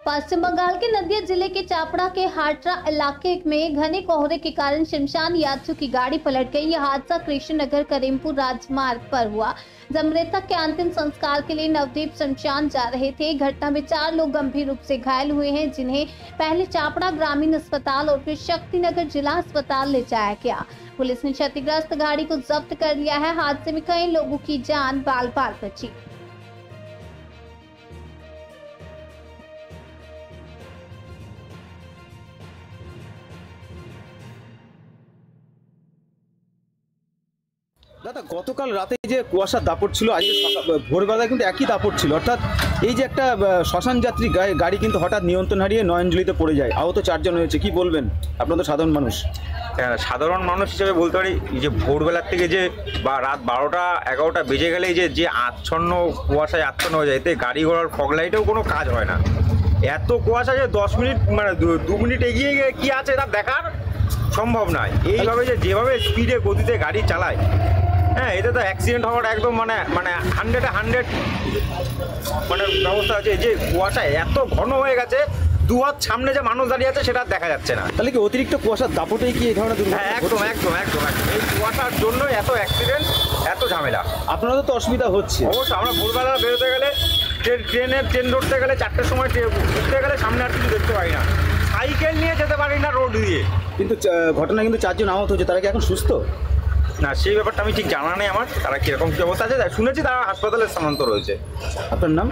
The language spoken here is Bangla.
पश्चिम बंगाल के नदिया जिले के चापड़ा के हाटरा इलाके में घने कोहरे के कारण शमशान यात्रियों की गाड़ी पलट गई। यह हादसा कृष्ण नगर करीमपुर राजमार्ग पर हुआ, जब मृतक के अंतिम संस्कार के लिए नवदीप शमशान जा रहे थे। घटना में 4 लोग गंभीर रूप से घायल हुए हैं, जिन्हें पहले चापड़ा ग्रामीण अस्पताल और फिर शक्तिनगर जिला अस्पताल ले जाया गया। पुलिस ने क्षतिग्रस्त गाड़ी को जब्त कर लिया है। हादसे में कई लोगों की जान बाल बाल बची। দাদা, গতকাল রাতে যে কুয়াশার দাপট ছিল, আজকে ভোরবেলায় কিন্তু একই দাপট ছিল। অর্থাৎ এই যে একটা শ্মশান যাত্রী গাড়ি কিন্তু হঠাৎ নিয়ন্ত্রণ হারিয়ে নয়নজলিতে পড়ে যায়, আহত 4 জন হয়েছে। কি বলবেন? আপনার তো সাধারণ মানুষ। সাধারণ মানুষ হিসেবে বলতে পারি যে ভোরবেলার থেকে যে বা রাত 12টা 11টা বেজে গেলে যে আচ্ছন্ন কুয়াশায় আচ্ছন্ন হয়ে যায়, এতে গাড়ি ঘোড়ার ফগ লাইটেও কোনো কাজ হয় না। এত কুয়াশা যে 10 মিনিট মানে 2 মিনিট এগিয়ে গিয়ে কী আছে এটা দেখার সম্ভব নয়। এইভাবে যেভাবে স্পিডে গতিতে গাড়ি চালায়, হ্যাঁ, এতে তো অ্যাক্সিডেন্ট হওয়ার একদম মানে 100-এ 100 মানে ব্যবস্থা আছে। যে কুয়াশা এত ঘন হয়ে গেছে, 2 হাত সামনে যে মানুষ দাঁড়িয়ে আছে সেটা দেখা যাচ্ছে না। তাহলে কি অতিরিক্ত কুয়াশার দাপটেই কি এই ধরনের দুর্ঘটনা? একদম। এই কুয়াশার জন্য এত অ্যাক্সিডেন্ট, এত ঝামেলা। আপনাদের তো অসুবিধা হচ্ছে। অবশ্যই, আমরা ভোরবেলা বেরোতে গেলে ট্রেন ধরতে গেলে 4টের সময় উঠতে গেলে সামনে আর কিছু দেখতে পারি না, সাইকেল নিয়ে যেতে পারি না রোড দিয়ে। কিন্তু ঘটনা কিন্তু 4 জন আহত হচ্ছে, তারা কি এখন সুস্থ? না, সেই ব্যাপারটা আমি ঠিক জানা নেই আমার, তারা কীরকম কী অবস্থা আছে। শুনেছি তারা হাসপাতালে স্থানান্তর হয়েছে। আপনার নাম?